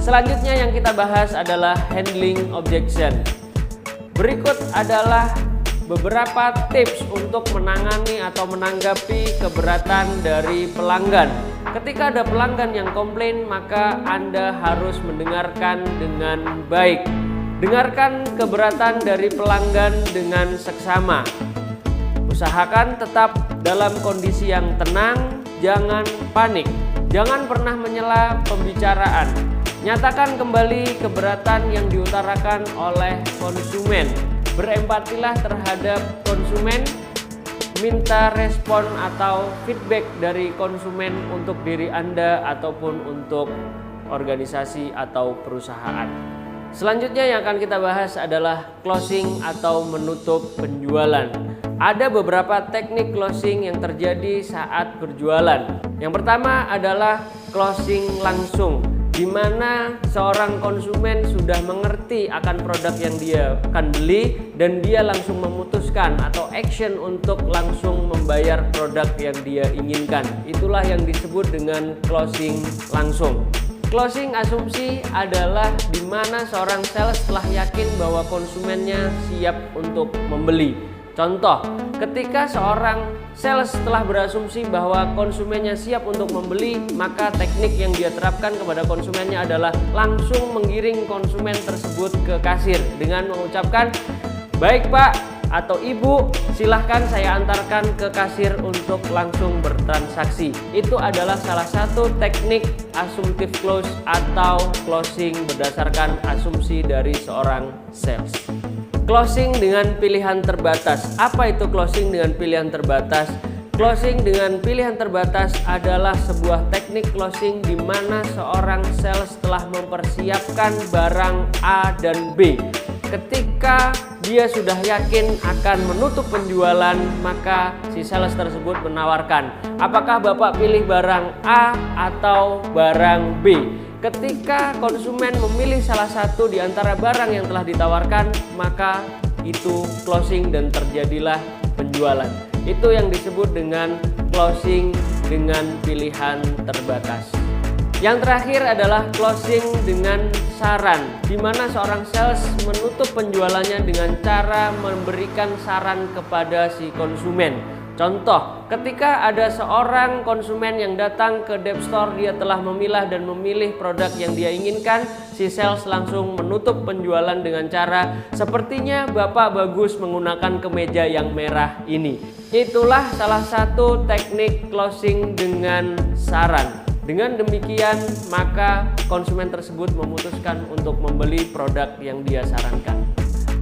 Selanjutnya yang kita bahas adalah handling objection. Berikut adalah beberapa tips untuk menangani atau menanggapi keberatan dari pelanggan. Ketika ada pelanggan yang komplain, maka Anda harus mendengarkan dengan baik. Dengarkan keberatan dari pelanggan dengan seksama. Usahakan tetap dalam kondisi yang tenang, jangan panik. Jangan pernah menyela pembicaraan. Nyatakan kembali keberatan yang diutarakan oleh konsumen. Berempatilah terhadap konsumen, minta respon atau feedback dari konsumen untuk diri Anda ataupun untuk organisasi atau perusahaan. Selanjutnya yang akan kita bahas adalah closing atau menutup penjualan. Ada beberapa teknik closing yang terjadi saat berjualan. Yang pertama adalah closing langsung, di mana seorang konsumen sudah mengerti akan produk yang dia akan beli dan dia langsung memutuskan atau action untuk langsung membayar produk yang dia inginkan. Itulah yang disebut dengan closing langsung. Closing asumsi adalah di mana seorang sales telah yakin bahwa konsumennya siap untuk membeli. Contoh, ketika seorang sales telah berasumsi bahwa konsumennya siap untuk membeli, maka teknik yang dia terapkan kepada konsumennya adalah langsung menggiring konsumen tersebut ke kasir dengan mengucapkan, "Baik Pak atau Ibu, silahkan saya antarkan ke kasir untuk langsung bertransaksi." Itu adalah salah satu teknik assumptive close atau closing berdasarkan asumsi dari seorang sales. Closing dengan pilihan terbatas. Apa itu closing dengan pilihan terbatas? Closing dengan pilihan terbatas adalah sebuah teknik closing di mana seorang sales telah mempersiapkan barang A dan B. Ketika dia sudah yakin akan menutup penjualan, maka si sales tersebut menawarkan, "Apakah Bapak pilih barang A atau barang B?" Ketika konsumen memilih salah satu di antara barang yang telah ditawarkan, maka itu closing dan terjadilah penjualan. Itu yang disebut dengan closing dengan pilihan terbatas. Yang terakhir adalah closing dengan saran, di mana seorang sales menutup penjualannya dengan cara memberikan saran kepada si konsumen. Contoh, ketika ada seorang konsumen yang datang ke Dep Store, dia telah memilah dan memilih produk yang dia inginkan, si sales langsung menutup penjualan dengan cara, "Sepertinya Bapak bagus menggunakan kemeja yang merah ini." Itulah salah satu teknik closing dengan saran. Dengan demikian, maka konsumen tersebut memutuskan untuk membeli produk yang dia sarankan.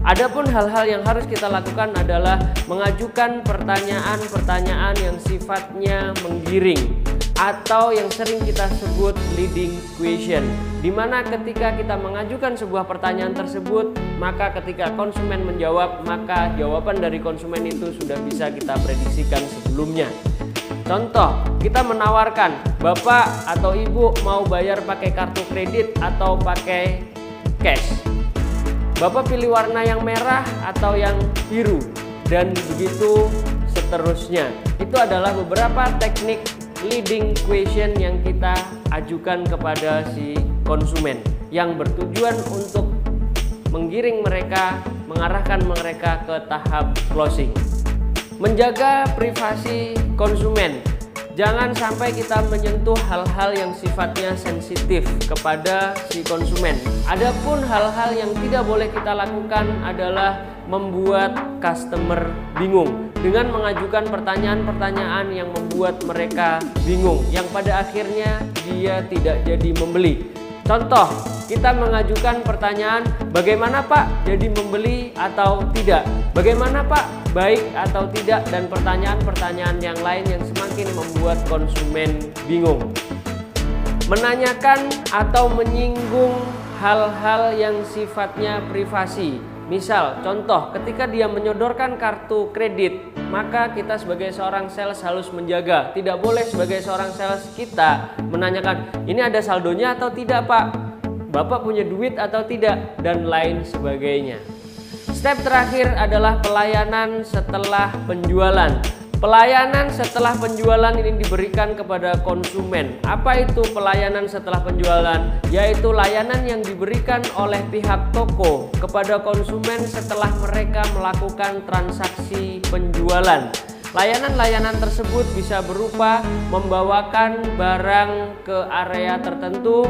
Adapun hal-hal yang harus kita lakukan adalah mengajukan pertanyaan-pertanyaan yang sifatnya menggiring atau yang sering kita sebut leading question, di mana ketika kita mengajukan sebuah pertanyaan tersebut, maka ketika konsumen menjawab, maka jawaban dari konsumen itu sudah bisa kita prediksikan sebelumnya. Contoh, kita menawarkan, "Bapak atau Ibu mau bayar pakai kartu kredit atau pakai cash? Bapak pilih warna yang merah atau yang biru?" Dan begitu seterusnya. Itu adalah beberapa teknik leading question yang kita ajukan kepada si konsumen, yang bertujuan untuk menggiring mereka, mengarahkan mereka ke tahap closing. Menjaga privasi konsumen. Jangan sampai kita menyentuh hal-hal yang sifatnya sensitif kepada si konsumen. Adapun hal-hal yang tidak boleh kita lakukan adalah membuat customer bingung dengan mengajukan pertanyaan-pertanyaan yang membuat mereka bingung, yang pada akhirnya dia tidak jadi membeli. Contoh, kita mengajukan pertanyaan, "Bagaimana Pak, jadi membeli atau tidak? Bagaimana Pak, baik atau tidak?" dan pertanyaan-pertanyaan yang lain yang semakin membuat konsumen bingung. Menanyakan atau menyinggung hal-hal yang sifatnya privasi. Misal, contoh, ketika dia menyodorkan kartu kredit, maka kita sebagai seorang sales harus menjaga. Tidak boleh sebagai seorang sales kita menanyakan, "Ini ada saldonya atau tidak Pak? Bapak punya duit atau tidak?" dan lain sebagainya. Step terakhir adalah pelayanan setelah penjualan. Pelayanan setelah penjualan ini diberikan kepada konsumen. Apa itu pelayanan setelah penjualan? Yaitu layanan yang diberikan oleh pihak toko kepada konsumen setelah mereka melakukan transaksi penjualan. Layanan-layanan tersebut bisa berupa membawakan barang ke area tertentu,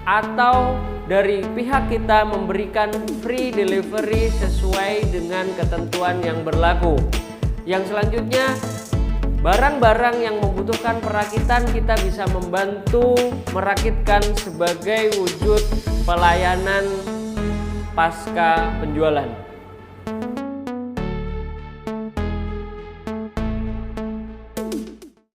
atau dari pihak kita memberikan free delivery sesuai dengan ketentuan yang berlaku. Yang selanjutnya, barang-barang yang membutuhkan perakitan kita bisa membantu merakitkan sebagai wujud pelayanan pasca penjualan.